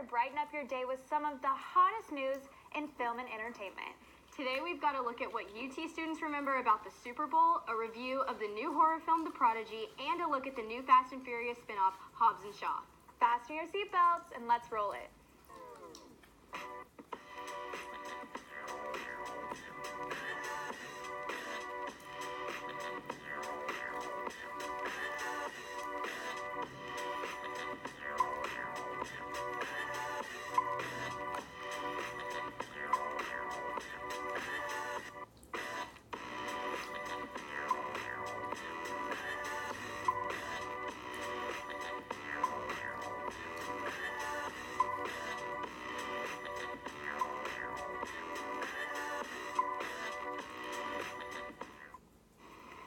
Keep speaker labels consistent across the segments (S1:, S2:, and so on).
S1: to brighten up your day with some of the hottest news in film and entertainment.
S2: Today we've got to look at what UT students remember about the Super Bowl, a review of the new horror film The Prodigy, and a look at the new Fast and Furious spin-off Hobbs and Shaw.
S1: Fasten your seatbelts and let's roll it.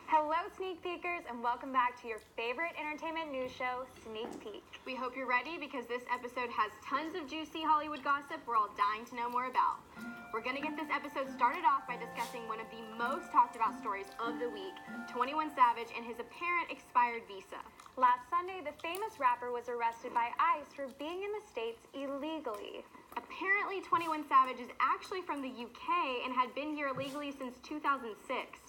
S1: Hello, Sneak Peekers, and welcome back to your favorite entertainment news show, Sneak Peek.
S2: We hope you're ready because this episode has tons of juicy Hollywood gossip we're all dying to know more about. We're going to get this episode started off by discussing one of the most talked about stories of the week, 21 Savage and his apparent expired visa.
S1: Last Sunday, the famous rapper was arrested by ICE for being in the States illegally.
S2: Apparently, 21 Savage is actually from the UK and had been here illegally since 2006.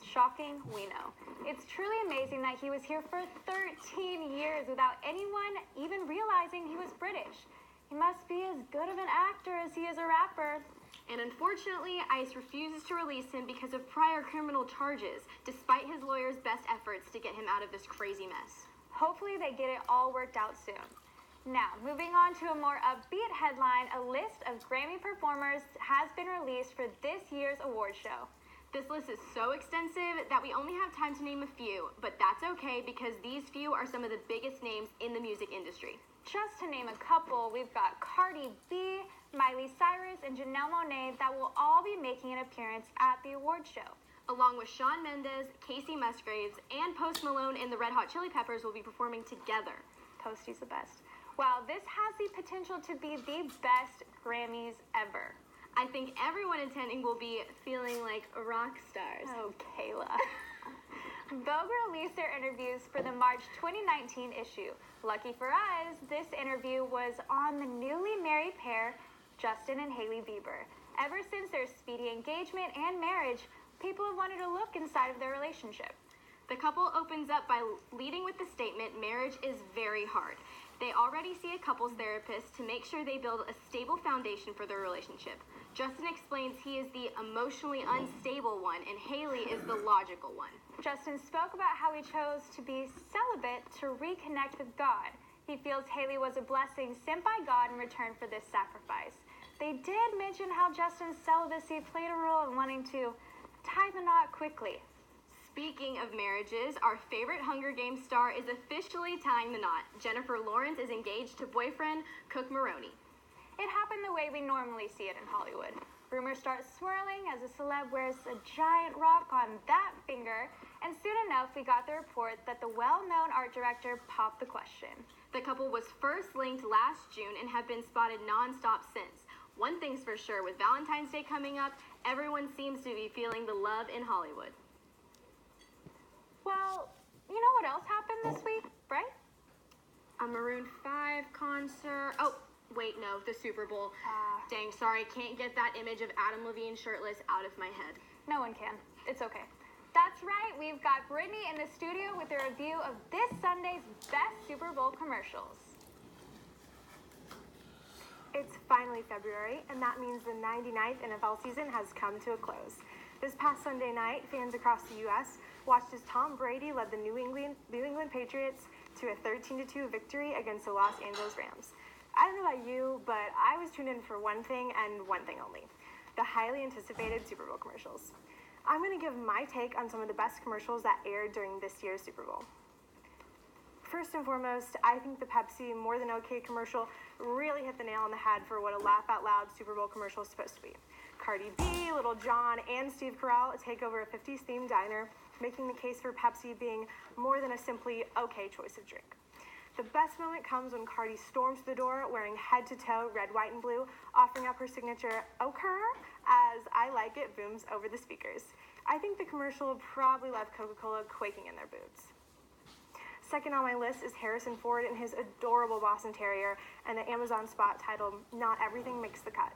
S1: Shocking, we know. It's truly amazing that he was here for 13 years without anyone even realizing he was British. He must be as good of an actor as he is a rapper.
S2: And unfortunately, ICE refuses to release him because of prior criminal charges, despite his lawyer's best efforts to get him out of this crazy mess.
S1: Hopefully they get it all worked out soon. Now, moving on to a more upbeat headline, a list of Grammy performers has been released for this year's award show.
S2: This list is so extensive that we only have time to name a few, but that's okay because these few are some of the biggest names in the music industry.
S1: Just to name a couple, we've got Cardi B, Miley Cyrus, and Janelle Monáe that will all be making an appearance at the award show.
S2: Along with Shawn Mendes, Casey Musgraves, and Post Malone and the Red Hot Chili Peppers will be performing together.
S1: Posty's the best. Wow, this has the potential to be the best Grammys ever.
S2: I think everyone attending will be feeling like rock stars.
S1: Oh, Kayla. Vogue released their interviews for the March 2019 issue. Lucky for us, this interview was on the newly married pair, Justin and Hailey Bieber. Ever since their speedy engagement and marriage, people have wanted to look inside of their relationship.
S2: The couple opens up by leading with the statement, "Marriage is very hard." They already see a couples therapist to make sure they build a stable foundation for their relationship. Justin explains he is the emotionally unstable one and Hailey is the logical one.
S1: Justin spoke about how he chose to be celibate to reconnect with God. He feels Hailey was a blessing sent by God in return for this sacrifice. They did mention how Justin's celibacy played a role in wanting to tie the knot quickly.
S2: Speaking of marriages, our favorite Hunger Games star is officially tying the knot. Jennifer Lawrence is engaged to boyfriend Cook Maroney.
S1: It happened the way we normally see it in Hollywood. Rumors start swirling as a celeb wears a giant rock on that finger, and soon enough we got the report that the well-known art director popped the question.
S2: The couple was first linked last June and have been spotted non-stop since. One thing's for sure, with Valentine's Day coming up, everyone seems to be feeling the love in Hollywood.
S1: Well, you know what else happened this week, right?
S2: A Maroon 5 concert. Oh, wait, no, the Super Bowl. Dang, sorry, can't get that image of Adam Levine shirtless out of my head.
S1: No one can. It's okay. That's right, we've got Brittany in the studio with a review of this Sunday's best Super Bowl commercials.
S3: It's finally February, and that means the 99th NFL season has come to a close. This past Sunday night, fans across the U.S. watched as Tom Brady led the New England Patriots to a 13-2 victory against the Los Angeles Rams. I don't know about you, but I was tuned in for one thing and one thing only: the highly anticipated Super Bowl commercials. I'm going to give my take on some of the best commercials that aired during this year's Super Bowl. First and foremost, I think the Pepsi More Than Okay commercial really hit the nail on the head for what a laugh-out-loud Super Bowl commercial is supposed to be. Cardi B, Little John, and Steve Carell take over a 50s-themed diner, making the case for Pepsi being more than a simply okay choice of drink. The best moment comes when Cardi storms the door wearing head-to-toe red, white, and blue, offering up her signature "Okur" as "I Like It" booms over the speakers. I think the commercial probably left Coca-Cola quaking in their boots. Second on my list is Harrison Ford and his adorable Boston Terrier and the Amazon spot titled "Not Everything Makes the Cut."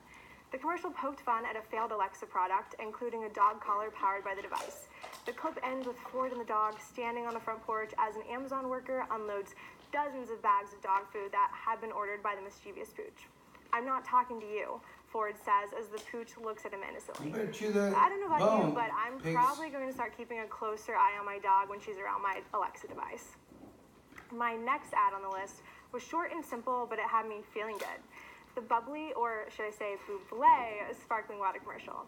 S3: The commercial poked fun at a failed Alexa product, including a dog collar powered by the device. The clip ends with Ford and the dog standing on the front porch as an Amazon worker unloads dozens of bags of dog food that had been ordered by the mischievous pooch. "I'm not talking to you," Ford says as the pooch looks at him innocently.
S4: You better chew that
S3: I don't know about
S4: bone,
S3: you, but I'm
S4: pigs.
S3: probably going to start keeping a closer eye on my dog when she's around my Alexa device. My next ad on the list was short and simple, but it had me feeling good. The bubbly, or should I say Bublé, sparkling water commercial.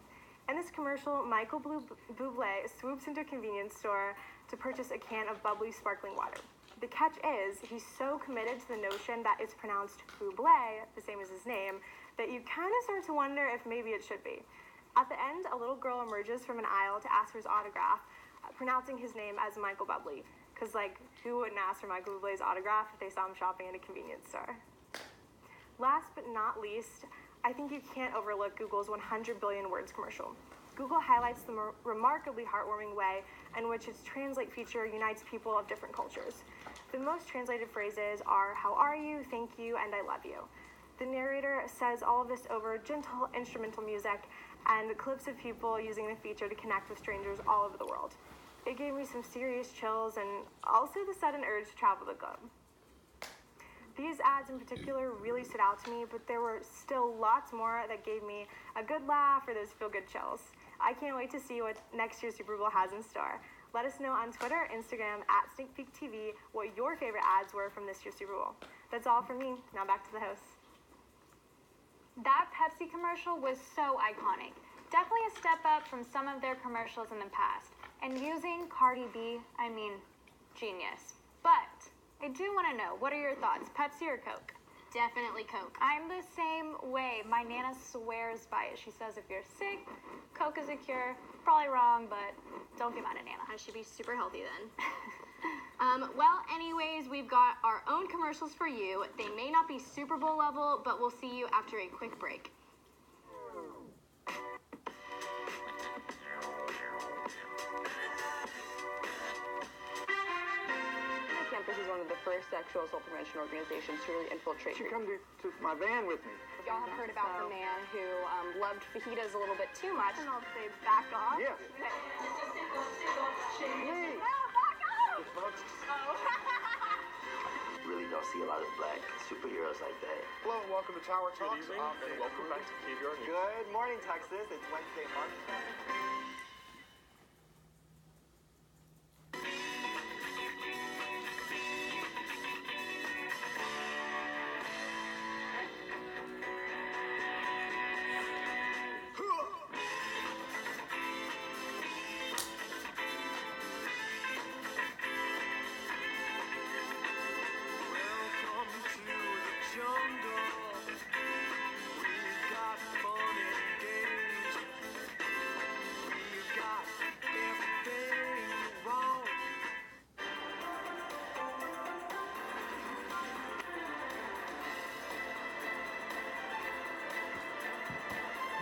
S3: In this commercial, Michael Bublé swoops into a convenience store to purchase a can of bubbly sparkling water. The catch is, he's so committed to the notion that it's pronounced Bublé, the same as his name, that you kind of start to wonder if maybe it should be. At the end, a little girl emerges from an aisle to ask for his autograph, pronouncing his name as Michael Bublé. Because, who wouldn't ask for Michael Bublé's autograph if they saw him shopping in a convenience store? Last but not least, I think you can't overlook Google's 100 billion words commercial. Google highlights the remarkably heartwarming way in which its translate feature unites people of different cultures. The most translated phrases are "how are you," "thank you," and "I love you." The narrator says all of this over gentle instrumental music and clips of people using the feature to connect with strangers all over the world. It gave me some serious chills and also the sudden urge to travel the globe. These ads in particular really stood out to me, but there were still lots more that gave me a good laugh or those feel-good chills. I can't wait to see what next year's Super Bowl has in store. Let us know on Twitter, Instagram, @SneakPeekTV, what your favorite ads were from this year's Super Bowl. That's all from me. Now back to the hosts.
S1: That Pepsi commercial was so iconic. Definitely a step up from some of their commercials in the past. And using Cardi B, I mean, genius. But I do want to know, what are your thoughts, Pepsi or Coke?
S2: Definitely Coke.
S1: I'm the same way. My Nana swears by it. She says if you're sick, Coke is a cure. Probably wrong, but don't get mad at Nana.
S2: I should be super healthy then. Well, anyways, we've got our own commercials for you. They may not be Super Bowl level, but we'll see you after a quick break.
S5: Campus is one of the first sexual assault prevention organizations to really infiltrate.
S6: You come to my van with me.
S5: Y'all have heard about the man who loved fajitas a little bit too much.
S3: And I'll say back off.
S6: Yes.
S3: No, back off!
S7: Really don't see a lot of black superheroes like that.
S6: Hello and welcome to Tower Talks.
S8: Good evening, and welcome back to KVR News.
S6: Good morning, Texas. It's Wednesday, March 10th.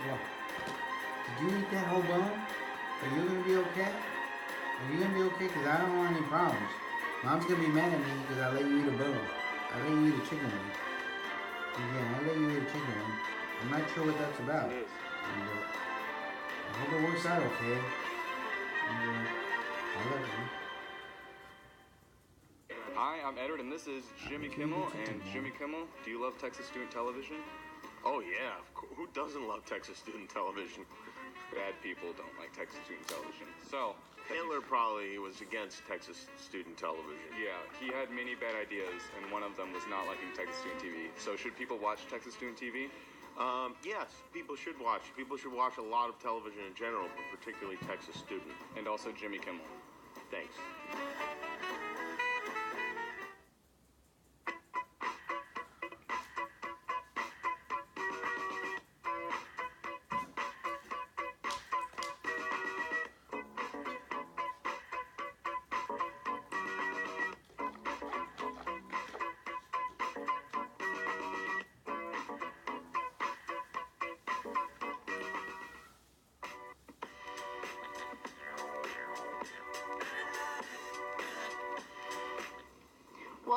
S4: What? Did you eat that whole bone? Are you gonna be okay? Are you gonna be okay? Because I don't want any problems. Mom's gonna be mad at me because I let you eat a bone. I let you eat a chicken wing. Yeah, I let you eat a chicken wing. I'm not sure what that's about.
S8: It is.
S4: And, I hope it works out okay. And, I love you.
S8: Hi, I'm Edward, and this is Jimmy Kimmel. And Jimmy Kimmel, do you love Texas Student Television?
S9: Oh yeah, who doesn't love Texas Student Television?
S8: Bad people don't like Texas Student Television. So,
S9: Hitler probably was against Texas Student Television.
S8: yeah, he had many bad ideas, and one of them was not liking Texas Student TV. So should people watch Texas Student TV?
S9: Yes, people should watch. People should watch a lot of television in general, but particularly Texas Student.
S8: And also Jimmy Kimmel.
S9: Thanks.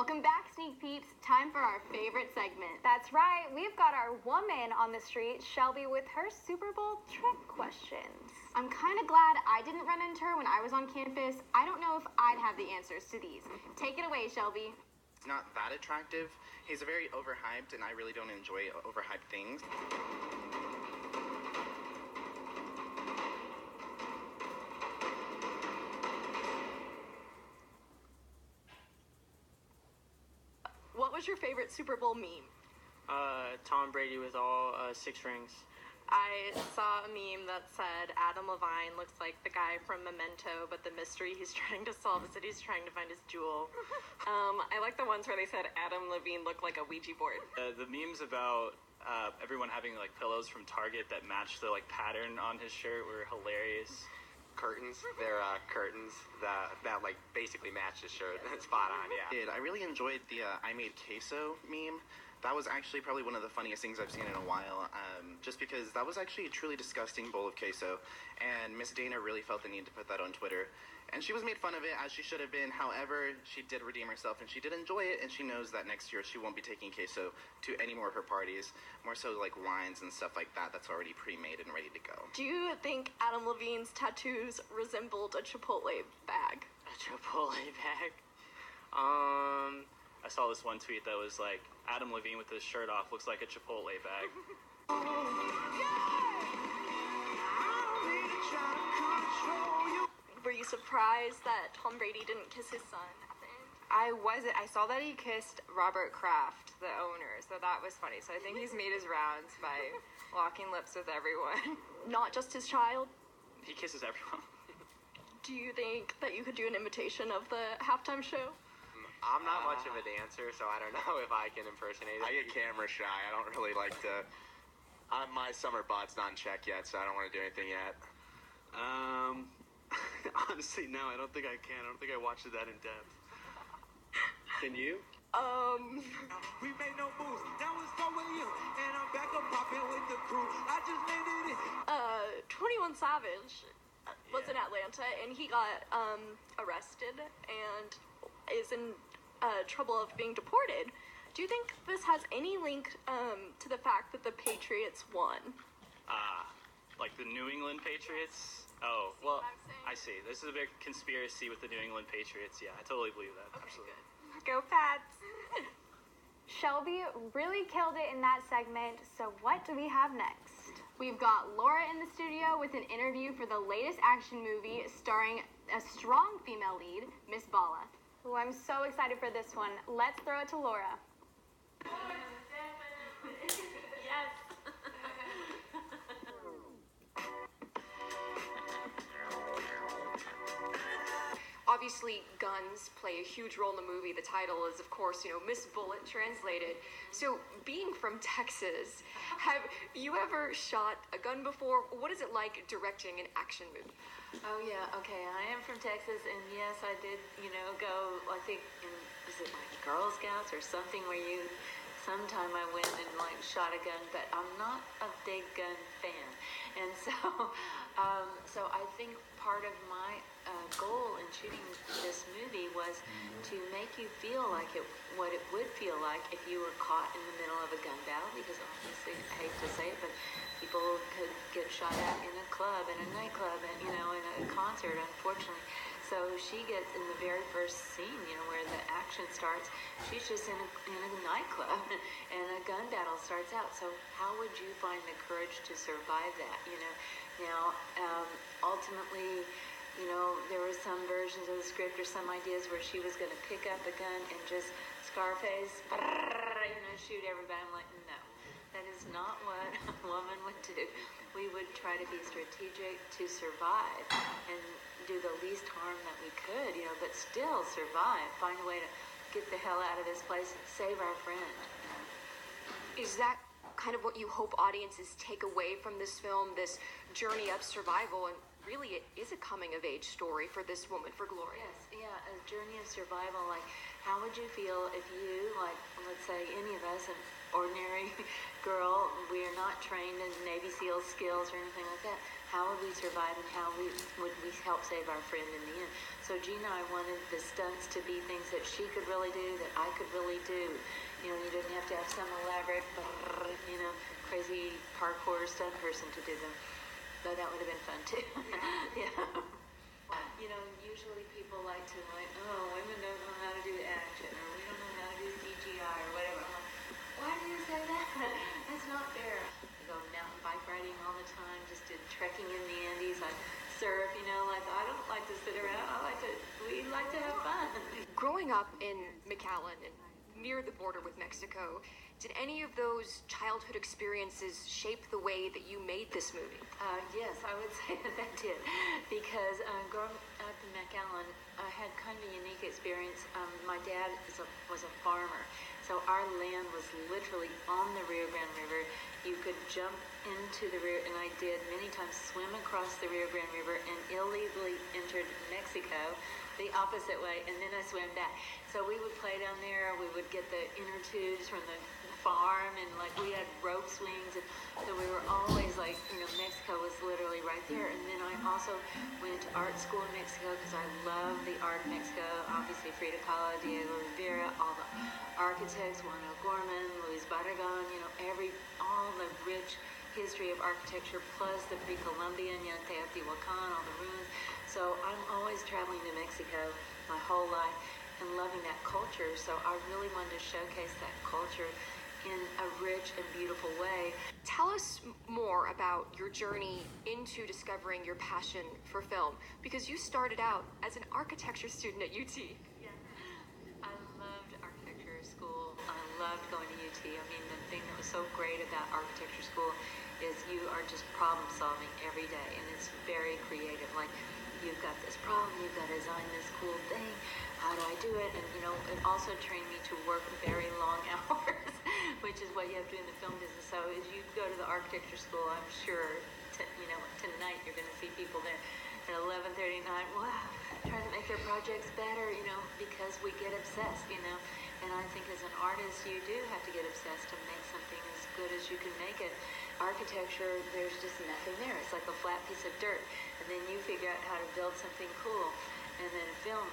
S2: Welcome back, Sneak Peeps. Time for our favorite segment.
S1: That's right. We've got our woman on the street, Shelby, with her Super Bowl trick questions.
S2: I'm kind of glad I didn't run into her when I was on campus. I don't know if I'd have the answers to these. Take it away, Shelby.
S10: He's not that attractive. He's very overhyped, and I really don't enjoy overhyped things.
S2: What was your favorite Super Bowl meme?
S11: Tom Brady with all 6 rings.
S12: I saw a meme that said Adam Levine looks like the guy from Memento, but the mystery he's trying to solve is that he's trying to find his jewel. I like the ones where they said Adam Levine looked like a Ouija board.
S13: The memes about everyone having like pillows from Target that matched the like pattern on his shirt were hilarious.
S14: Curtains. They're curtains that like basically match his shirt. Spot on, yeah.
S10: I really enjoyed the I made queso meme. That was actually probably one of the funniest things I've seen in a while, just because that was actually a truly disgusting bowl of queso, and Miss Dana really felt the need to put that on Twitter. And she was made fun of it, as she should have been. However, she did redeem herself, and she did enjoy it, and she knows that next year she won't be taking queso to any more of her parties, more so like wines and stuff like that that's already pre-made and ready to go.
S12: Do you think Adam Levine's tattoos resembled a Chipotle bag?
S11: A Chipotle bag?
S13: I saw this one tweet that was like, Adam Levine with his shirt off looks like a Chipotle bag.
S12: Were you surprised that Tom Brady didn't kiss his son at the end?
S5: I wasn't. I saw that he kissed Robert Kraft, the owner, so that was funny. So I think he's made his rounds by locking lips with everyone.
S12: Not just his child?
S13: He kisses everyone.
S12: Do you think that you could do an imitation of the halftime show?
S14: I'm not much of a dancer, so I don't know if I can impersonate it. I get camera shy. I don't really like to... my summer bod's not in check yet, so I don't want to do anything yet.
S15: Honestly, no, I don't think I can. I don't think I watched it that in depth. Can you?
S16: We made no moves. Now it's 4 a.m. and I'm back up popping with the crew. I just landed it.
S12: 21 Savage was in Atlanta, and he got arrested and is in trouble of being deported. Do you think this has any link to the fact that the Patriots won?
S13: Like the New England Patriots? Oh, well, I see. This is a big conspiracy with the New England Patriots. Yeah, I totally believe that.
S12: Okay,
S13: absolutely.
S12: Good.
S1: Go Pats! Shelby really killed it in that segment, so what do we have next?
S2: We've got Laura in the studio with an interview for the latest action movie starring a strong female lead, Miss Bala.
S1: Ooh, I'm so excited for this one. Let's throw it to Laura.
S2: Yes.
S5: Obviously, guns play a huge role in the movie. The title is, of course, Miss Bullet translated. So, being from Texas, have you ever shot a gun before? What is it like directing an action movie?
S17: Oh, yeah, okay. I am from Texas, and yes, I did, go, I think, is it like Girl Scouts or something where sometime I went and, shot a gun, but I'm not a big gun fan. And so I think part of my goal in shooting this movie was to make you feel like what it would feel like if you were caught in the middle of a gun battle, because obviously, I hate to say it, but people could get shot at in a club, in a nightclub, and, in a concert, unfortunately. So she gets in the very first scene, where the action starts, she's just in a nightclub, and a gun battle starts out. So how would you find the courage to survive that, Now, ultimately, there were some versions of the script or some ideas where she was going to pick up a gun and just Scarface, shoot everybody. I'm like, no, that is not what a woman would do. We would try to be strategic to survive and do the least harm that we could, but still survive, find a way to get the hell out of this place, save our friend.
S5: Is that kind of what you hope audiences take away from this film, this journey of survival? And really, it is a coming-of-age story for this woman, for Gloria.
S17: Yes, yeah, a journey of survival. Like, how would you feel if you, let's say any of us, and ordinary girl. We are not trained in Navy SEAL skills or anything like that. How would we survive and how would we help save our friend in the end? So Gina and I wanted the stunts to be things that she could really do, that I could really do. You know, you didn't have to have some elaborate, you know, crazy parkour stunt person to do them. Though that would have been fun too. Yeah. You know, usually people like to oh, women don't know how to do action, or we don't know how to do CGI or whatever. I'm like, why do you say that? That's not fair. I go mountain bike riding all the time, just did trekking in the Andes. I surf, you know, like I don't like to sit around. We like to have fun.
S5: Growing up in McAllen and near the border with Mexico, did any of those childhood experiences shape the way that you made this movie?
S17: Yes, I would say that did. Because growing up in McAllen, I had kind of a unique experience. My dad was a farmer. So our land was literally on the Rio Grande River. You could jump into the river, and I did many times swim across the Rio Grande River and illegally entered Mexico the opposite way, and then I swam back. So we would play down there. We would get the inner tubes from the farm, and like we had rope swings, and so we were always like, you know, Mexico was literally right there. And then I also went to art school in Mexico because I love the art of Mexico. Obviously Frida Kahlo, Diego Rivera, all the architects, Juan O'Gorman, Luis Barragan, you know, all the rich history of architecture, plus the pre-Columbian, you know, Teotihuacan, all the ruins. So I'm always traveling to Mexico my whole life and loving that culture. So I really wanted to showcase that culture in a rich and beautiful way.
S5: Tell us more about your journey into discovering your passion for film, because you started out as an architecture student at UT.
S17: Yeah, I loved architecture school. I loved going to UT. I mean, the thing that was so great about architecture school is you are just problem solving every day, and it's very creative. Like, you've got this problem, you've got to design this cool thing. How do I do it? And, you know, it also trained me to work very long hours, which is what you have to do in the film business. So as you go to the architecture school, I'm sure, you know, tonight you're going to see people there at 11:30 at night, wow, trying to make their projects better, you know, because we get obsessed, you know. And I think as an artist, you do have to get obsessed to make something as good as you can make it. Architecture, there's just nothing there. It's like a flat piece of dirt. And then you figure out how to build something cool. And then film,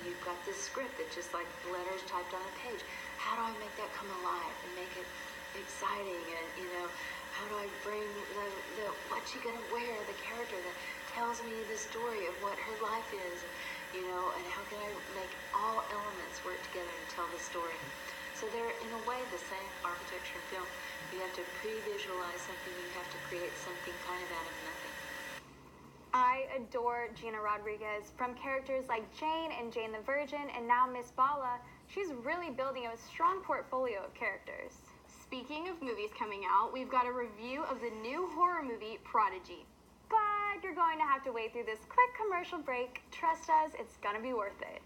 S17: you've got this script that's just like letters typed on a page. How do I make that come alive and make it exciting? And, you know, how do I bring what she gonna wear, the character that tells me the story of what her life is, you know, and how can I make all elements work together and tell the story? So they're, in a way, the same architecture and film. You have to pre-visualize something. You have to create something kind of out of nothing.
S1: I adore Gina Rodriguez. From characters like Jane and Jane the Virgin, and now Miss Bala, she's really building a strong portfolio of characters.
S2: Speaking of movies coming out, we've got a review of the new horror movie, Prodigy.
S1: But you're going to have to wait through this quick commercial break. Trust us, it's gonna be worth it.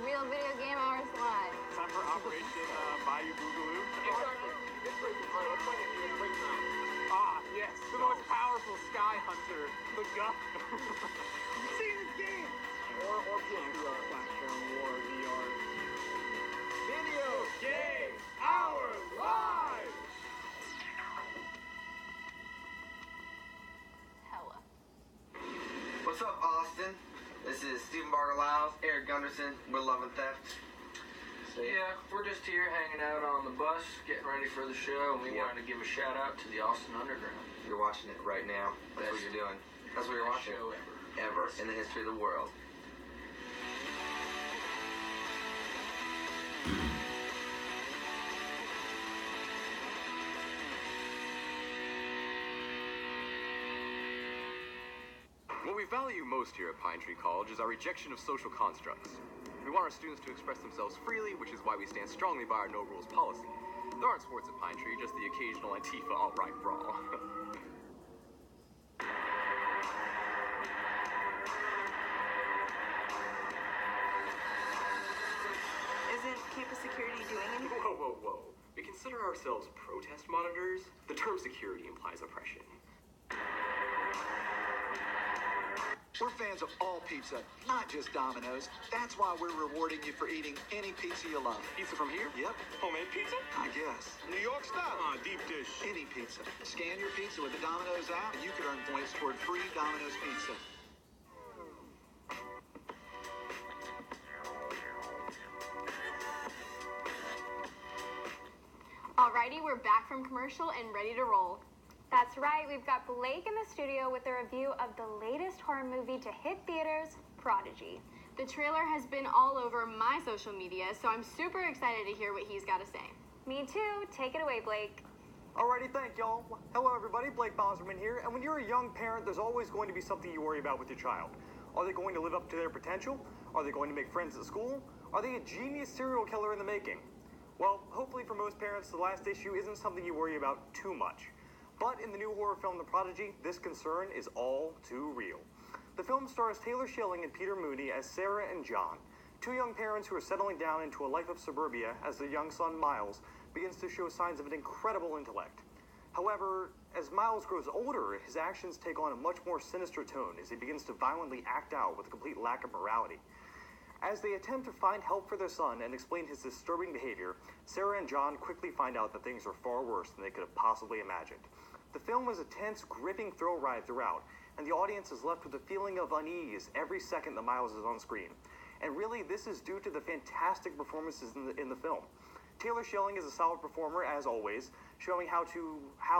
S2: Real Video Game Hours Live.
S15: Time for Operation Bayou Boogaloo. Yes, the most powerful sky hunter, the Governor. You've seen this game! Or VR platform, or VR. Video Game Hours Live!
S2: Hella.
S18: What's up, Austin? This is Stephen Bartolows, Eric Gunderson. We're Love and Theft.
S19: So yeah, we're just here hanging out on the bus, getting ready for the show, and we wanted to give a shout out to the Austin Underground.
S18: You're watching it right now. That's what you're doing. That's what you're watching.
S19: Show
S18: ever in the history of the world.
S20: What we value most here at Pine Tree College is our rejection of social constructs. We want our students to express themselves freely, which is why we stand strongly by our no rules policy. There aren't sports at Pine Tree, just the occasional Antifa alt-right brawl.
S12: Isn't campus security doing anything?
S20: Whoa, whoa, whoa. We consider ourselves protest monitors. The term security implies oppression.
S21: We're fans of all pizza, not just Domino's. That's why we're rewarding you for eating any pizza you love.
S20: Pizza from here?
S21: Yep.
S20: Homemade pizza?
S21: I guess.
S9: New York style. Deep dish.
S21: Any pizza. Scan your pizza with the Domino's app, and you can earn points toward free Domino's pizza.
S2: Alrighty, we're back from commercial and ready to roll.
S1: That's right, we've got Blake in the studio with a review of the latest horror movie to hit theaters, Prodigy.
S2: The trailer has been all over my social media, so I'm super excited to hear what he's got to say.
S1: Me too. Take it away, Blake.
S22: Alrighty, thank y'all. Hello everybody, Blake Bosmerman here, and when you're a young parent, there's always going to be something you worry about with your child. Are they going to live up to their potential? Are they going to make friends at school? Are they a genius serial killer in the making? Well, hopefully for most parents, the last issue isn't something you worry about too much. But in the new horror film The Prodigy, this concern is all too real. The film stars Taylor Schilling and Peter Mooney as Sarah and John, two young parents who are settling down into a life of suburbia as their young son Miles begins to show signs of an incredible intellect. However, as Miles grows older, his actions take on a much more sinister tone as he begins to violently act out with a complete lack of morality. As they attempt to find help for their son and explain his disturbing behavior, Sarah and John quickly find out that things are far worse than they could have possibly imagined. The film is a tense, gripping thrill ride throughout, and the audience is left with a feeling of unease every second that Miles is on screen. And really, this is due to the fantastic performances in the film. Taylor Schilling is a solid performer, as always, showing how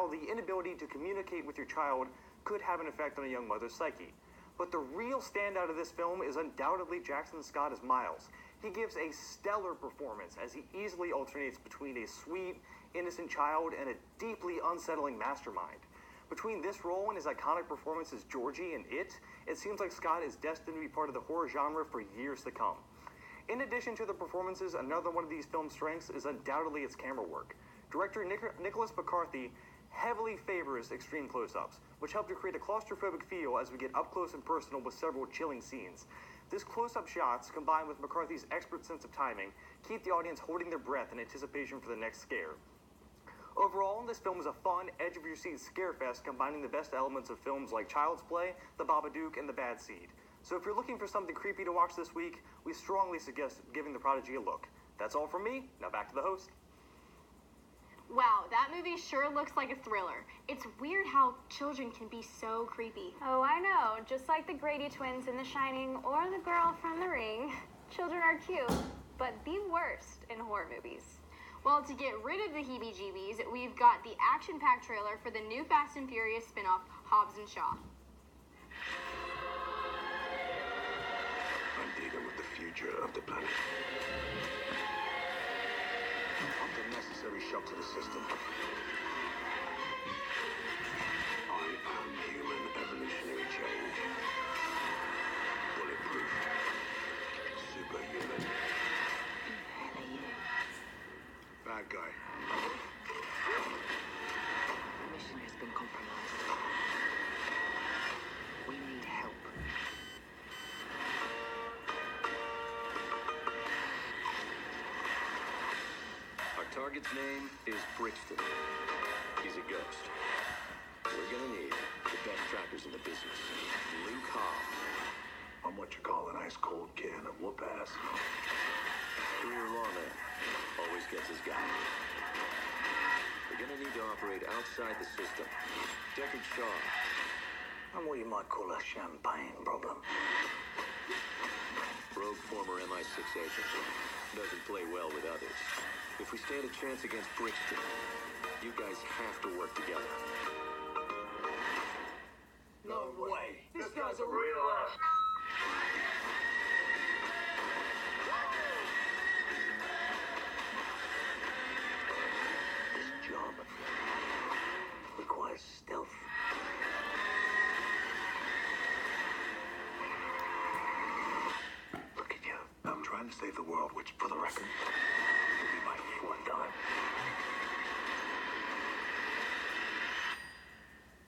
S22: the inability to communicate with your child could have an effect on a young mother's psyche. But the real standout of this film is undoubtedly Jackson Scott as Miles. He gives a stellar performance as he easily alternates between a sweet, innocent child and a deeply unsettling mastermind. Between this role and his iconic performance as Georgie in It seems like Scott is destined to be part of the horror genre for years to come. In addition to the performances, another one of these film's strengths is undoubtedly its camera work. Director Nicholas McCarthy heavily favors extreme close-ups, which help to create a claustrophobic feel as we get up close and personal with several chilling scenes. This close-up shots, combined with McCarthy's expert sense of timing, keep the audience holding their breath in anticipation for the next scare. Overall, this film is a fun, edge-of-your-seat scare fest combining the best elements of films like Child's Play, The Babadook, and The Bad Seed. So if you're looking for something creepy to watch this week, we strongly suggest giving The Prodigy a look. That's all from me. Now back to the host.
S2: Wow, that movie sure looks like a thriller. It's weird how children can be so creepy.
S1: Oh, I know. Just like the Grady twins in The Shining or the girl from The Ring, children are cute, but the worst in horror movies.
S2: Well, to get rid of the heebie-jeebies, we've got the action-packed trailer for the new Fast and Furious spin-off, Hobbs and Shaw.
S23: I'm dealing with the future of the planet. Unnecessary shock to the system. I am human evolutionary change. Bulletproof. Superhuman. Bad guy.
S24: The mission has been compromised. We need help.
S23: Our target's name is Brixton. He's a ghost. We're gonna need the best trackers in the business. Luke Hobbs. I'm what you call an ice-cold can of whoop-ass. Career lawman. Always gets his guy. We're gonna need to operate outside the system. Deckard Shaw. I'm what you might call a champagne problem. Rogue former MI6 agent. Doesn't play well with others. If we stand a chance against Brixton, you guys have to work together.
S21: No way. This guy's a real ass.
S23: This job requires stealth. to save the world, which, for the record, will be my fourth time.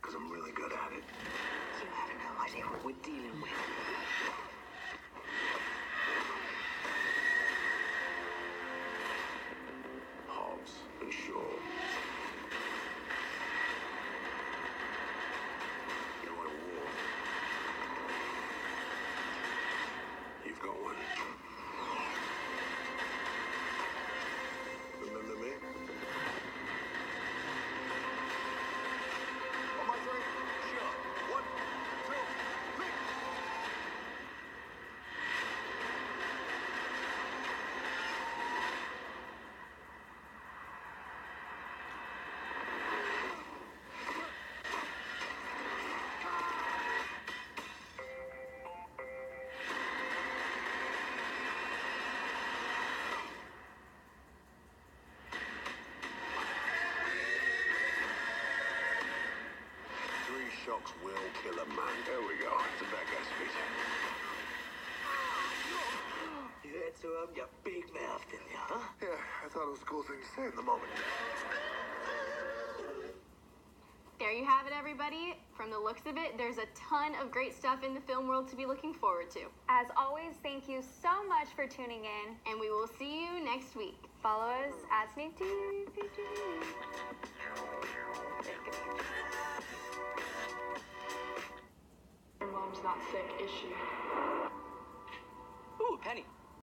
S23: Because I'm really good at it.
S24: You have no idea what we're dealing with.
S23: Hobbs and Shaw. You want a war? You've got one. Remember me? On my three, sure. 1, 2, 3. Three shocks will kill a man. There we go. It's a bad guy's speech.
S24: You had to have your big mouth, didn't you, huh?
S23: Yeah, I thought it was a cool thing to say in the moment.
S2: There you have it, everybody. From the looks of it, there's a ton of great stuff in the film world to be looking forward to.
S1: As always, thank you so much for tuning in.
S2: And we will see you next week.
S1: Follow us at Sneak TV.